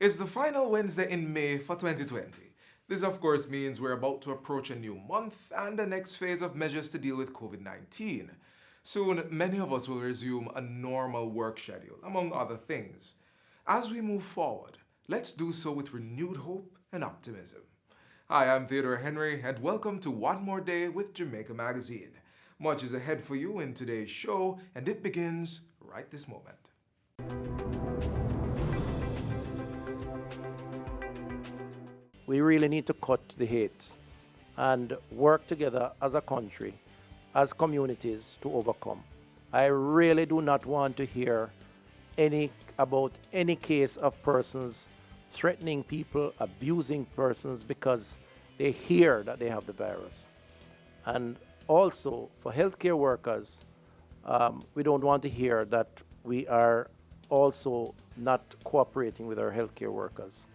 It's the final Wednesday in May for 2020. This, of course, means we're about to approach a new month and the next phase of measures to deal with COVID-19. Soon, many of us will resume a normal work schedule, among other things. As we move forward, let's do so with renewed hope and optimism. Hi, I'm Theodore Henry, and welcome to One More Day with Jamaica Magazine. Much is ahead for you in today's show, and it begins right this moment. We really need to cut the hate and work together as a country, as communities to overcome. I really do not want to hear about any case of persons threatening people, abusing persons because they hear that they have the virus. And also for healthcare workers, we don't want to hear that we are also not cooperating with our healthcare workers.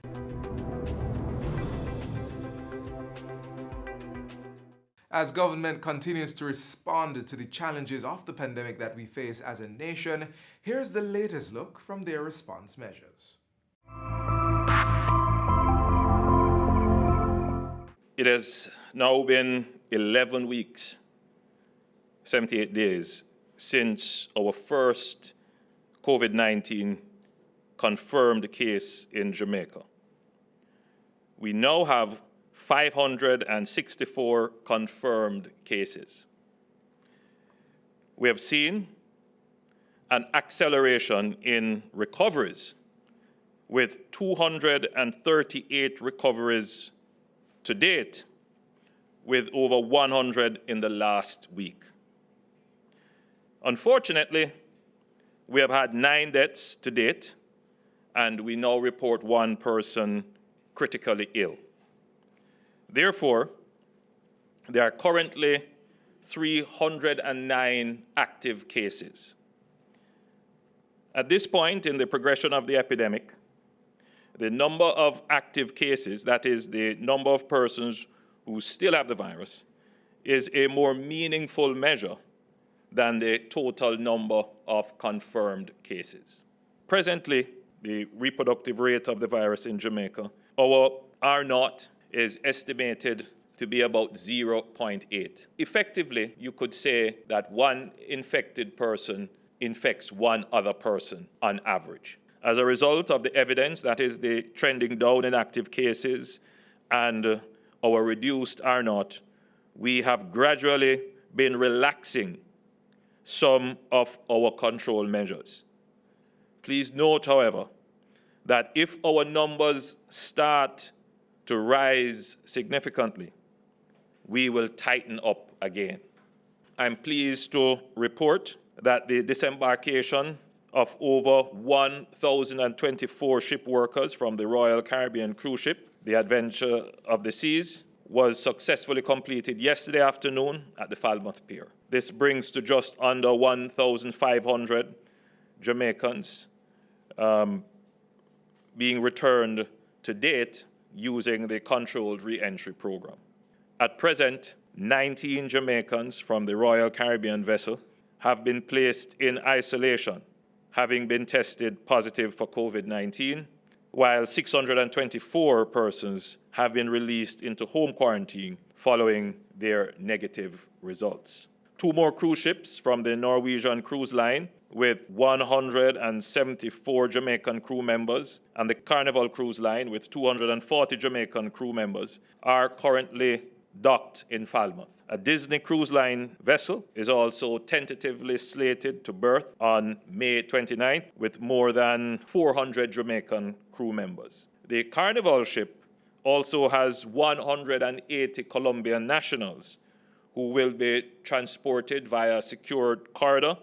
As government continues to respond to the challenges of the pandemic that we face as a nation, here's the latest look from their response measures. It has now been 11 weeks, 78 days, since our first COVID-19 confirmed case in Jamaica. We now have 564 confirmed cases. We have seen an acceleration in recoveries, with 238 recoveries to date, with over 100 in the last week. Unfortunately, we have had 9 deaths to date, and we now report 1 person critically ill. Therefore, there are currently 309 active cases. At this point in the progression of the epidemic, the number of active cases, that is, the number of persons who still have the virus, is a more meaningful measure than the total number of confirmed cases. Presently, the reproductive rate of the virus in Jamaica, our R0, is estimated to be about 0.8. Effectively, you could say that 1 infected person infects 1 other person on average. As a result of the evidence, that is the trending down in active cases and our reduced R0, we have gradually been relaxing some of our control measures. Please note, however, that if our numbers start to rise significantly, we will tighten up again. I'm pleased to report that the disembarkation of over 1,024 ship workers from the Royal Caribbean cruise ship, the Adventure of the Seas, was successfully completed yesterday afternoon at the Falmouth Pier. This brings to just under 1,500 Jamaicans being returned to date using the controlled re-entry program. At present, 19 Jamaicans from the Royal Caribbean vessel have been placed in isolation, having been tested positive for COVID-19, while 624 persons have been released into home quarantine following their negative results. 2 more cruise ships from the Norwegian Cruise Line with 174 Jamaican crew members and the Carnival Cruise Line with 240 Jamaican crew members are currently docked in Falmouth. A Disney Cruise Line vessel is also tentatively slated to berth on May 29th with more than 400 Jamaican crew members. The Carnival ship also has 180 Colombian nationals who will be transported via a secured corridor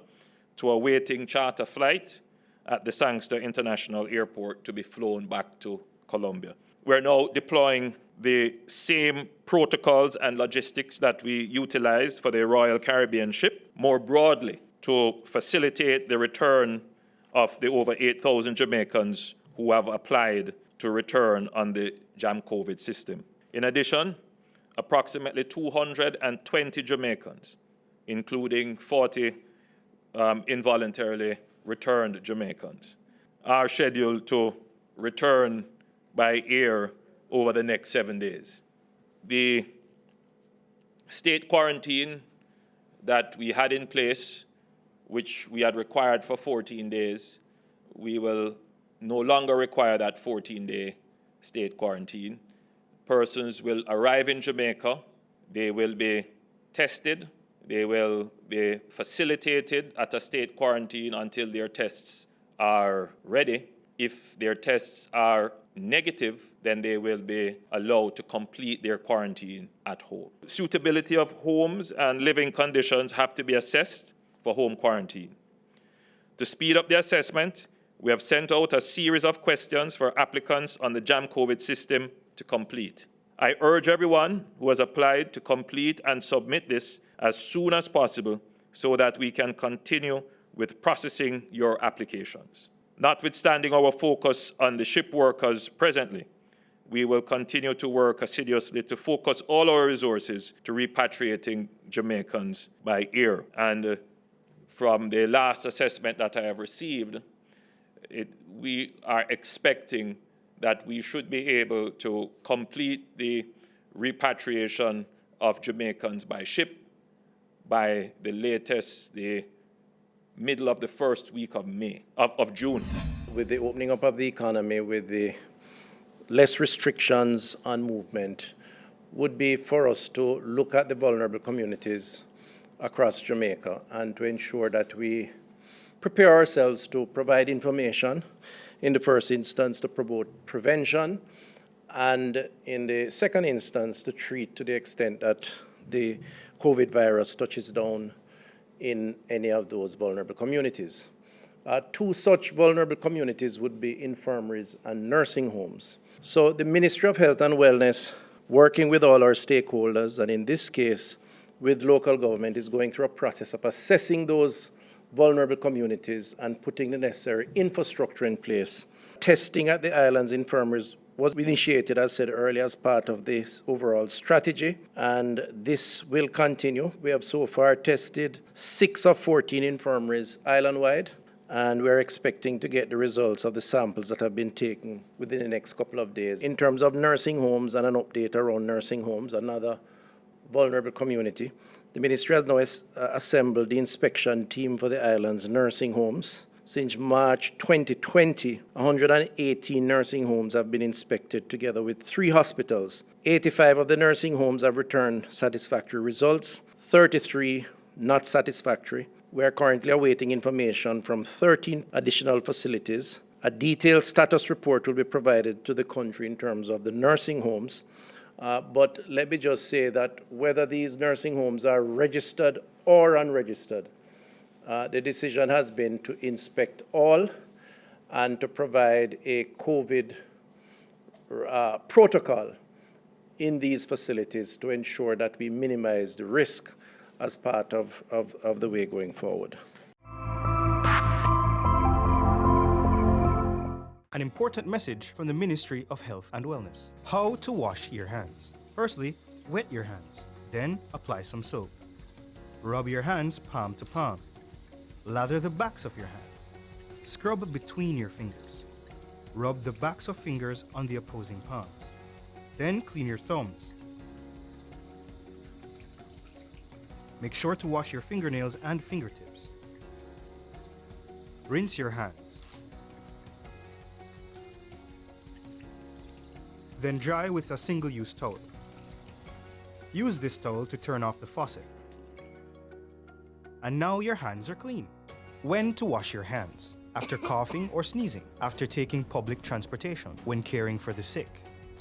to a waiting charter flight at the Sangster International Airport to be flown back to Colombia. We're now deploying the same protocols and logistics that we utilized for the Royal Caribbean ship more broadly to facilitate the return of the over 8,000 Jamaicans who have applied to return on the JAM-COVID system. In addition, approximately 220 Jamaicans, including 40 involuntarily returned Jamaicans, are scheduled to return by air over the next 7 days. The state quarantine that we had in place, which we had required for 14 days, we will no longer require that 14-day state quarantine. Persons will arrive in Jamaica, they will be tested, they will be facilitated at a state quarantine until their tests are ready. If their tests are negative, then they will be allowed to complete their quarantine at home. Suitability of homes and living conditions have to be assessed for home quarantine. To speed up the assessment, we have sent out a series of questions for applicants on the JAM COVID system to complete. I urge everyone who has applied to complete and submit this as soon as possible so that we can continue with processing your applications. Notwithstanding our focus on the ship workers presently, we will continue to work assiduously to focus all our resources to repatriating Jamaicans by air. And from the last assessment that I have received, we are expecting that we should be able to complete the repatriation of Jamaicans by ship by the latest, the middle of the first week of June. With the opening up of the economy, with the less restrictions on movement, would be for us to look at the vulnerable communities across Jamaica and to ensure that we prepare ourselves to provide information, in the first instance to promote prevention, and in the second instance to treat to the extent that the COVID virus touches down in any of those vulnerable communities. Two such vulnerable communities would be infirmaries and nursing homes. So the Ministry of Health and Wellness, working with all our stakeholders, and in this case with local government, is going through a process of assessing those vulnerable communities and putting the necessary infrastructure in place. Testing at the island's infirmaries was initiated, as said earlier, as part of this overall strategy, and this will continue. We have so far tested 6 of 14 infirmaries island-wide, and we're expecting to get the results of the samples that have been taken within the next couple of days. In terms of nursing homes and an update around nursing homes, another vulnerable community, the ministry has now assembled the inspection team for the island's nursing homes. Since March 2020, 118 nursing homes have been inspected together with 3 hospitals. 85 of the nursing homes have returned satisfactory results, 33 not satisfactory. We are currently awaiting information from 13 additional facilities. A detailed status report will be provided to the country in terms of the nursing homes. But let me just say that whether these nursing homes are registered or unregistered, the decision has been to inspect all and to provide a COVID protocol in these facilities to ensure that we minimize the risk as part of the way going forward. An important message from the Ministry of Health and Wellness. How to wash your hands. Firstly, wet your hands. Then apply some soap. Rub your hands palm to palm. Lather the backs of your hands. Scrub between your fingers. Rub the backs of fingers on the opposing palms. Then clean your thumbs. Make sure to wash your fingernails and fingertips. Rinse your hands. Then dry with a single-use towel. Use this towel to turn off the faucet. And now your hands are clean. When to wash your hands? After coughing or sneezing, after taking public transportation, when caring for the sick,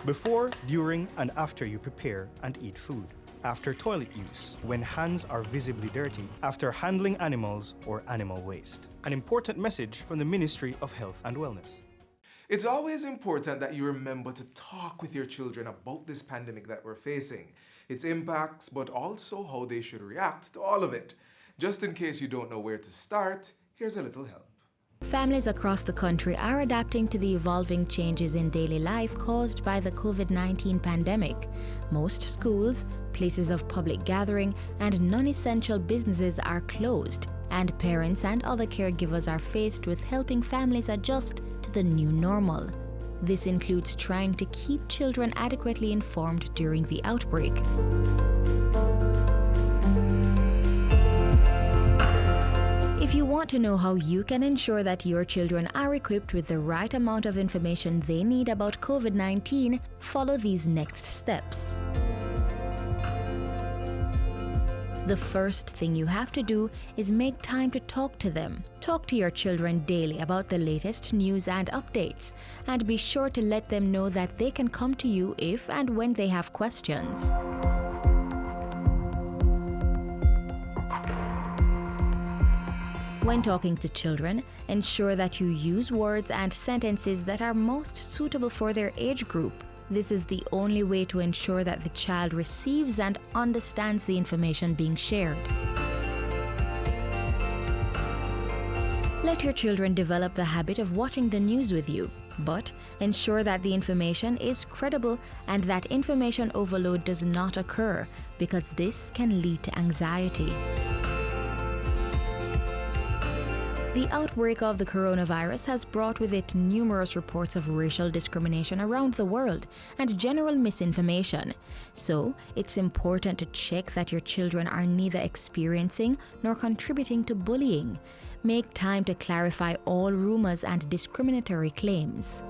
before, during, and after you prepare and eat food, after toilet use, when hands are visibly dirty, after handling animals or animal waste. An important message from the Ministry of Health and Wellness. It's always important that you remember to talk with your children about this pandemic that we're facing, its impacts, but also how they should react to all of it. Just in case you don't know where to start, here's a little help. Families across the country are adapting to the evolving changes in daily life caused by the COVID-19 pandemic. Most schools, places of public gathering, and non-essential businesses are closed, and parents and other caregivers are faced with helping families adjust to the new normal. This includes trying to keep children adequately informed during the outbreak. If you want to know how you can ensure that your children are equipped with the right amount of information they need about COVID-19, follow these next steps. The first thing you have to do is make time to talk to them. Talk to your children daily about the latest news and updates, and be sure to let them know that they can come to you if and when they have questions. When talking to children, ensure that you use words and sentences that are most suitable for their age group. This is the only way to ensure that the child receives and understands the information being shared. Let your children develop the habit of watching the news with you, but ensure that the information is credible and that information overload does not occur, because this can lead to anxiety. The outbreak of the coronavirus has brought with it numerous reports of racial discrimination around the world and general misinformation. So, it's important to check that your children are neither experiencing nor contributing to bullying. Make time to clarify all rumors and discriminatory claims.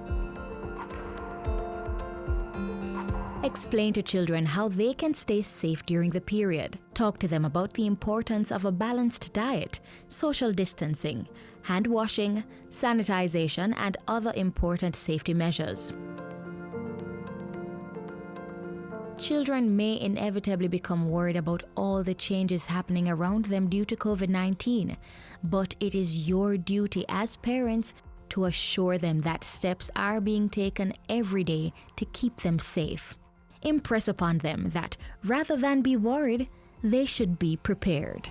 Explain to children how they can stay safe during the period. Talk to them about the importance of a balanced diet, social distancing, hand washing, sanitization, and other important safety measures. Children may inevitably become worried about all the changes happening around them due to COVID-19, but it is your duty as parents to assure them that steps are being taken every day to keep them safe. Impress upon them that, rather than be worried, they should be prepared.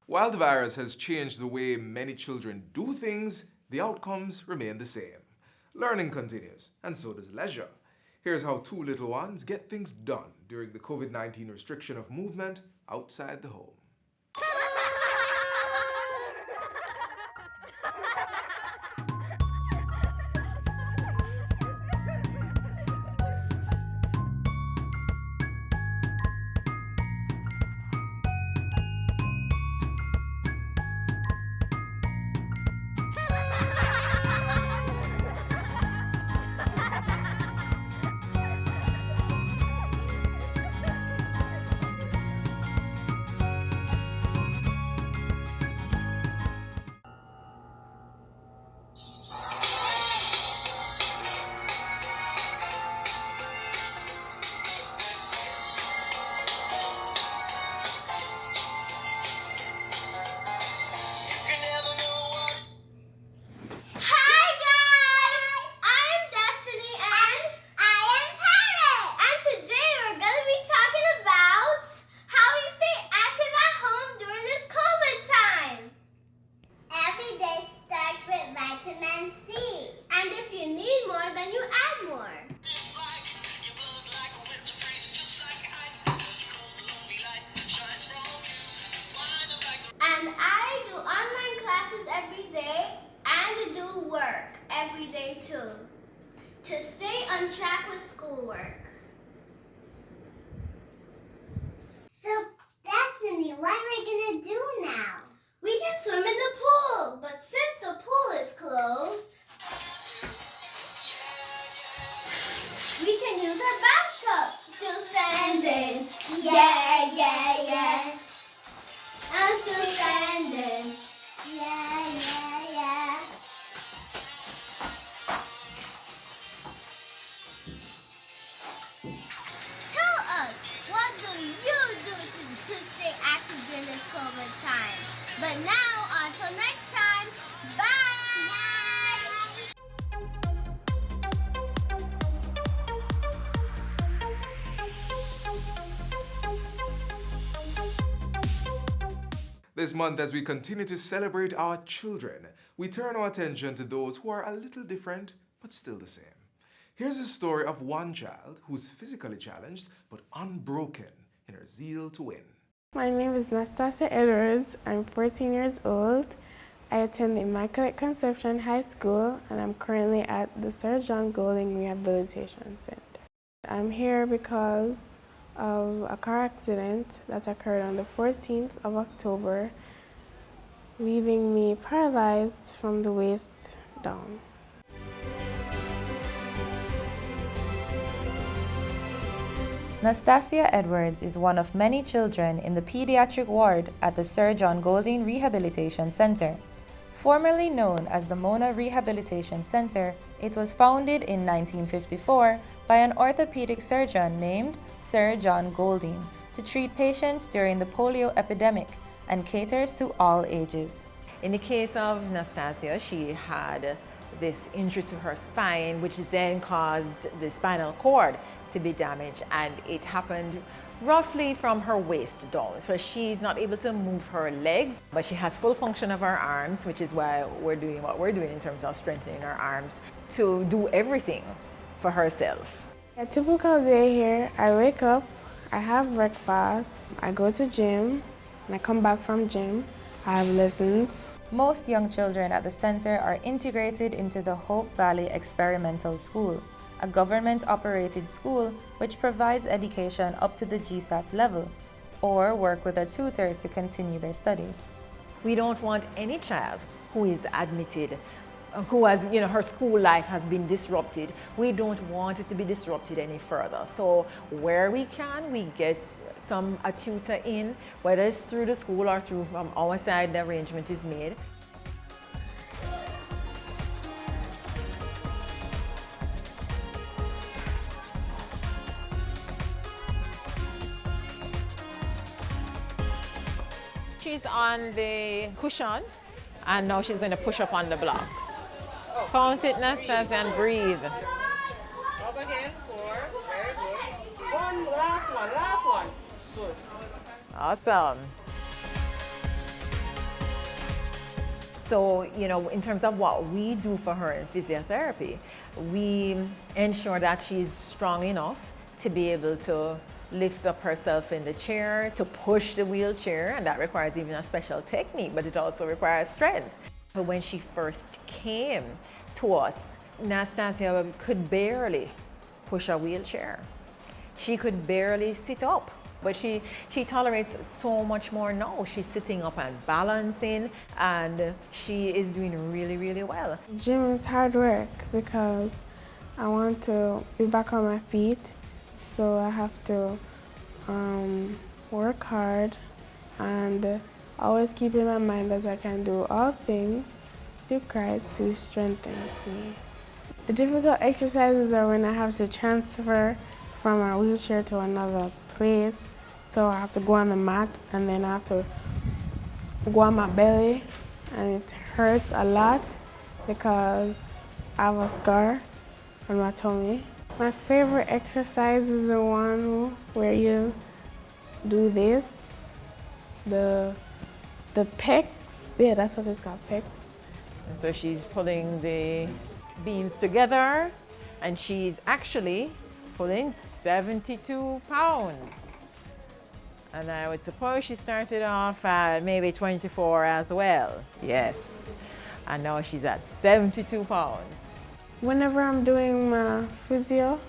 While the virus has changed the way many children do things, the outcomes remain the same. Learning continues, and so does leisure. Here's how two little ones get things done during the COVID-19 restriction of movement outside the home. To stay on track with schoolwork. So, Destiny, what are we gonna do now? We can swim in the pool, but since the pool is closed, we can use our bathtub. Still standing. Yeah, yeah, yeah. I'm still standing. Yeah, yeah, yeah. Tell us, what do you do to stay active during this COVID time? But now, until next time, bye! This month, as we continue to celebrate our children, we turn our attention to those who are a little different, but still the same. Here's the story of one child who's physically challenged but unbroken in her zeal to win. My name is Nastasia Edwards. I'm 14 years old. I attend the Immaculate Conception High School, and I'm currently at the Sir John Golding Rehabilitation Center. I'm here because of a car accident that occurred on the 14th of October, leaving me paralyzed from the waist down. Nastasia Edwards is one of many children in the pediatric ward at the Sir John Golding Rehabilitation Center. Formerly known as the Mona Rehabilitation Center, it was founded in 1954 by an orthopedic surgeon named Sir John Golding to treat patients during the polio epidemic and caters to all ages. In the case of Nastasia, she had this injury to her spine, which then caused the spinal cord to be damaged, and it happened roughly from her waist down. So she's not able to move her legs, but she has full function of her arms, which is why we're doing what we're doing in terms of strengthening her arms to do everything for herself. A typical day here, I wake up, I have breakfast, I go to gym, and I come back from gym, I have lessons. Most young children at the center are integrated into the Hope Valley Experimental School, a government-operated school which provides education up to the GSAT level, or work with a tutor to continue their studies. We don't want any child who is admitted, who has, her school life has been disrupted. We don't want it to be disrupted any further. So where we can, we get a tutor in, whether it's through the school or through from our side, the arrangement is made. She's on the cushion, and now she's going to push up on the blocks. Count it, Nastasia, and breathe. Up again, 4, very good. One, last one, good. Awesome. So, in terms of what we do for her in physiotherapy, we ensure that she's strong enough to be able to lift up herself in the chair, to push the wheelchair, and that requires even a special technique, but it also requires strength. But when she first came to us, Nastasia could barely push a wheelchair. She could barely sit up, but she tolerates so much more now. She's sitting up and balancing, and she is doing really, really well. Gym is hard work because I want to be back on my feet. So I have to work hard and always keep in my mind that I can do all things through Christ who strengthens me. The difficult exercises are when I have to transfer from a wheelchair to another place. So I have to go on the mat, and then I have to go on my belly, and it hurts a lot because I have a scar on my tummy. My favorite exercise is the one where you do this, the pecs. Yeah, that's what it's called, pecs. And so she's pulling the beams together, and she's actually pulling 72 pounds. And I would suppose she started off at maybe 24 as well. Yes. And now she's at 72 pounds. Whenever I'm doing my physio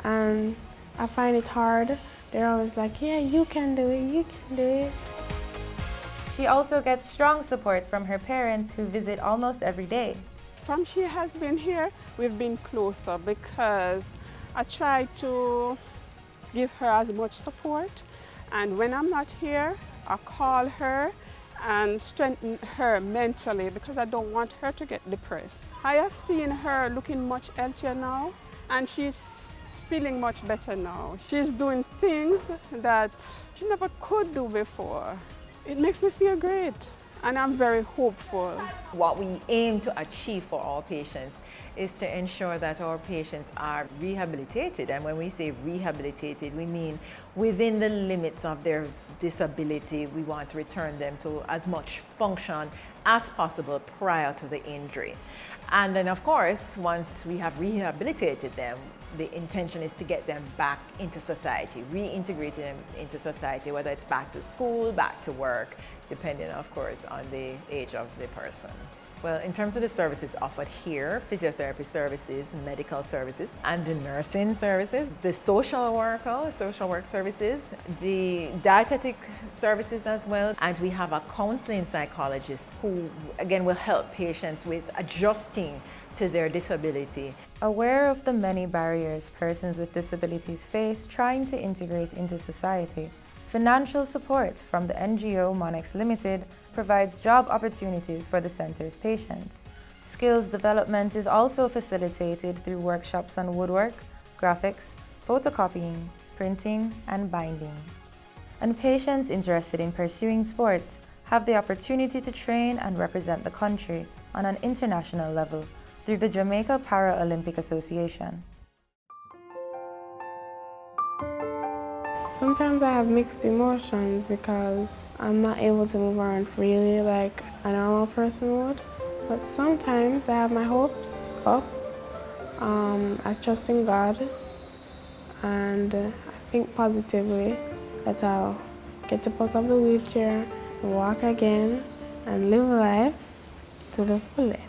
and I find it hard, they're always like, yeah, you can do it, you can do it. She also gets strong support from her parents who visit almost every day. From she has been here, we've been closer because I try to give her as much support. And when I'm not here, I call her and strengthen her mentally because I don't want her to get depressed. I have seen her looking much healthier now, and she's feeling much better now. She's doing things that she never could do before. It makes me feel great, and I'm very hopeful. What we aim to achieve for our patients is to ensure that our patients are rehabilitated. And when we say rehabilitated, we mean within the limits of their disability, we want to return them to as much function as possible prior to the injury. And then of course, once we have rehabilitated them, the intention is to get them back into society, reintegrating them into society, whether it's back to school, back to work, depending of course on the age of the person. Well, in terms of the services offered here, physiotherapy services, medical services, and the nursing services, the social work services, the dietetic services as well, and we have a counseling psychologist who, again, will help patients with adjusting to their disability. Aware of the many barriers persons with disabilities face trying to integrate into society, financial support from the NGO Monex Limited provides job opportunities for the center's patients. Skills development is also facilitated through workshops on woodwork, graphics, photocopying, printing, and binding. And patients interested in pursuing sports have the opportunity to train and represent the country on an international level through the Jamaica Paralympic Association. Sometimes I have mixed emotions because I'm not able to move around freely like a normal person would. But sometimes I have my hopes up. I trust in God, and I think positively that I'll get up out of the wheelchair, walk again, and live life to the fullest.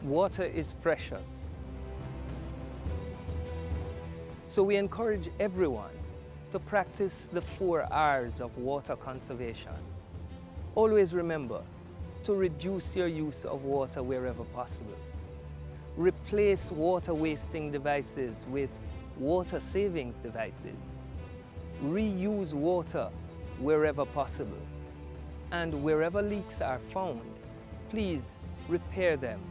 Water is precious. So we encourage everyone to practice the 4 R's of water conservation. Always remember to reduce your use of water wherever possible. Replace water wasting devices with water savings devices. Reuse water wherever possible. And wherever leaks are found, please repair them,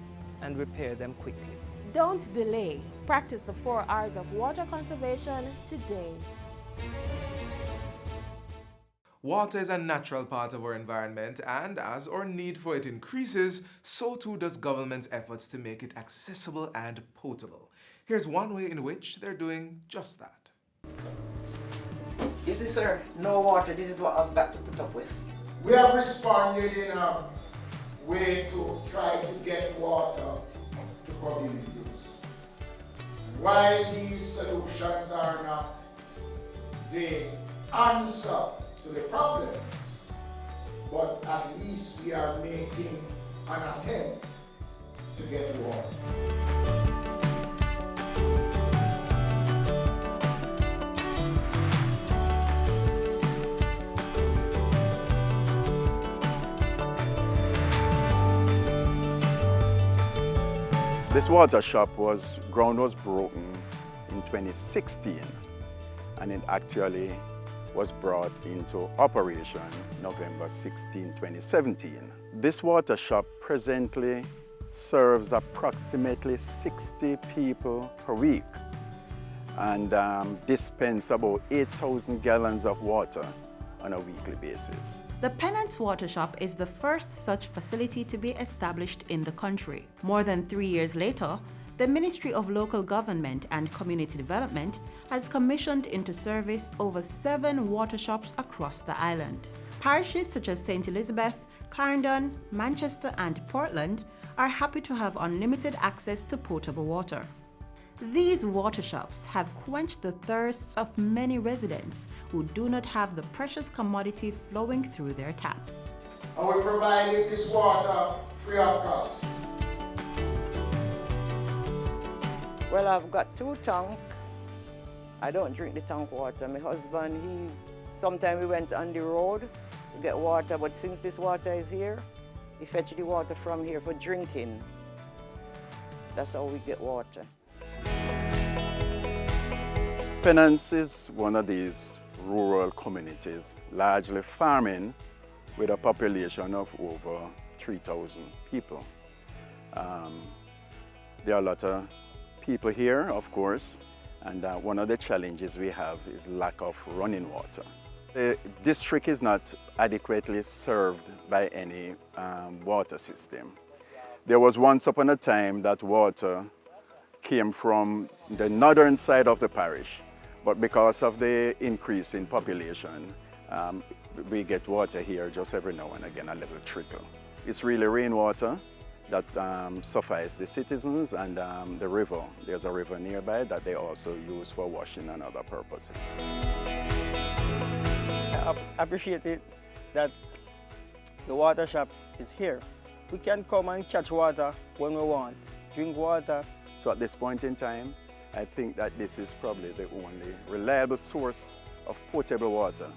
and repair them quickly. Don't delay. Practice the 4 R's of water conservation today. Water is a natural part of our environment, and as our need for it increases, so too does government's efforts to make it accessible and potable. Here's one way in which they're doing just that. You see, sir, no water. This is what I've got to put up with. We have responded in a way to try to get water to communities. While these solutions are not the answer to the problems, but at least we are making an attempt to get water. This water shop ground was broken in 2016, and it actually was brought into operation November 16, 2017. This water shop presently serves approximately 60 people per week and dispense about 8,000 gallons of water on a weekly basis. The Pennant's Water Shop is the first such facility to be established in the country. More than 3 years later, the Ministry of Local Government and Community Development has commissioned into service over 7 water shops across the island. Parishes such as St. Elizabeth, Clarendon, Manchester and Portland are happy to have unlimited access to potable water. These water shops have quenched the thirsts of many residents who do not have the precious commodity flowing through their taps. And we provided this water free of cost. Well, I've got 2 tanks. I don't drink the tank water. My husband, sometimes we went on the road to get water, but since this water is here, we fetch the water from here for drinking. That's how we get water. Pennants is one of these rural communities, largely farming, with a population of over 3,000 people. There are a lot of people here, of course, and one of the challenges we have is lack of running water. The district is not adequately served by any water system. There was once upon a time that water came from the northern side of the parish, but because of the increase in population, we get water here just every now and again, a little trickle. It's really rainwater that suffices the citizens, and the river. There's a river nearby that they also use for washing and other purposes. I appreciate it that the water shop is here. We can come and catch water when we want, drink water. So at this point in time, I think that this is probably the only reliable source of potable water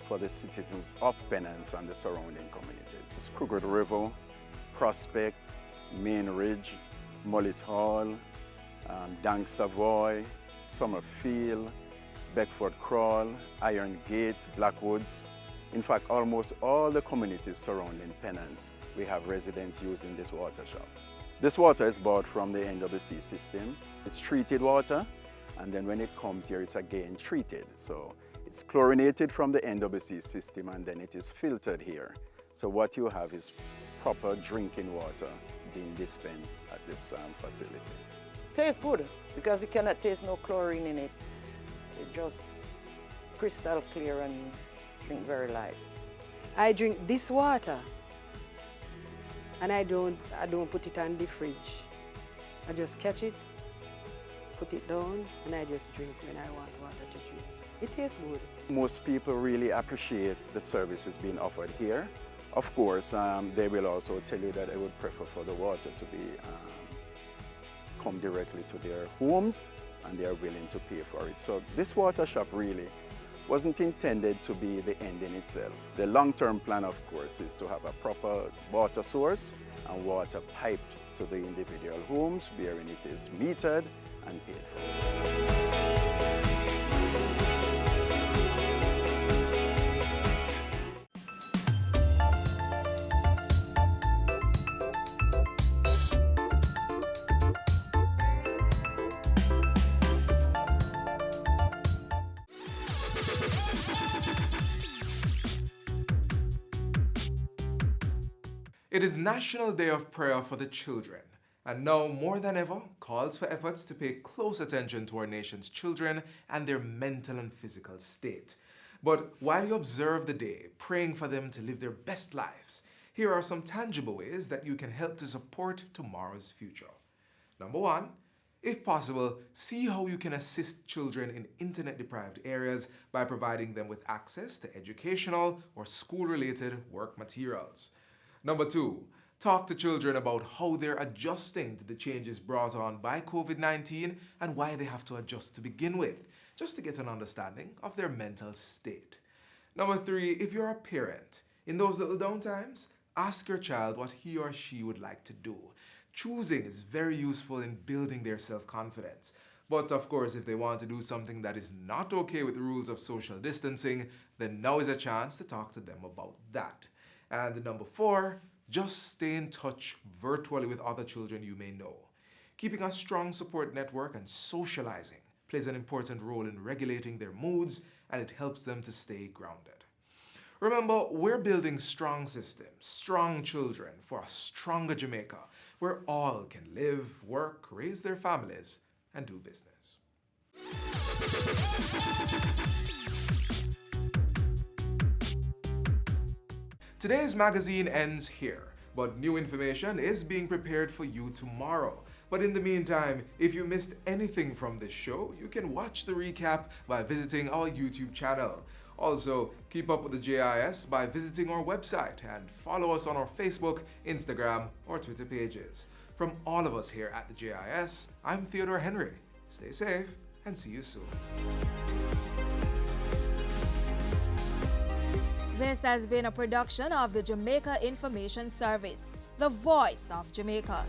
for the citizens of Penance and the surrounding communities. It's Crooked River, Prospect, Main Ridge, Mullet Hall, Dank Savoy, Summerfield, Beckford Crawl, Iron Gate, Blackwoods. In fact, almost all the communities surrounding Penance, we have residents using this water shop. This water is bought from the NWC system. It's treated water, and then when it comes here, it's again treated. So it's chlorinated from the NWC system, and then it is filtered here. So what you have is proper drinking water being dispensed at this facility. Tastes good because you cannot taste no chlorine in it. It's just crystal clear and drink very light. I drink this water and I don't put it on the fridge. I just catch it, put it down, and I just drink when I want water to drink. It tastes good. Most people really appreciate the services being offered here. Of course, they will also tell you that they would prefer for the water to be come directly to their homes, and they are willing to pay for it. So this water shop really wasn't intended to be the end in itself. The long-term plan, of course, is to have a proper water source and water piped to the individual homes, wherein it is metered and paid for. It is National Day of Prayer for the Children, and now more than ever calls for efforts to pay close attention to our nation's children and their mental and physical state. But while you observe the day, praying for them to live their best lives, here are some tangible ways that you can help to support tomorrow's future. Number one, if possible, see how you can assist children in internet-deprived areas by providing them with access to educational or school-related work materials. Number two, talk to children about how they're adjusting to the changes brought on by COVID-19 and why they have to adjust to begin with, just to get an understanding of their mental state. Number three, if you're a parent, in those little downtimes, ask your child what he or she would like to do. Choosing is very useful in building their self-confidence. But of course, if they want to do something that is not okay with the rules of social distancing, then now is a chance to talk to them about that. And number four, just stay in touch virtually with other children you may know. Keeping a strong support network and socializing plays an important role in regulating their moods, and it helps them to stay grounded. Remember, we're building strong systems, strong children for a stronger Jamaica, where all can live, work, raise their families, and do business. Today's magazine ends here, but new information is being prepared for you tomorrow. But in the meantime, if you missed anything from this show, you can watch the recap by visiting our YouTube channel. Also, keep up with the JIS by visiting our website and follow us on our Facebook, Instagram, or Twitter pages. From all of us here at the JIS, I'm Theodore Henry. Stay safe and see you soon. This has been a production of the Jamaica Information Service, the voice of Jamaica.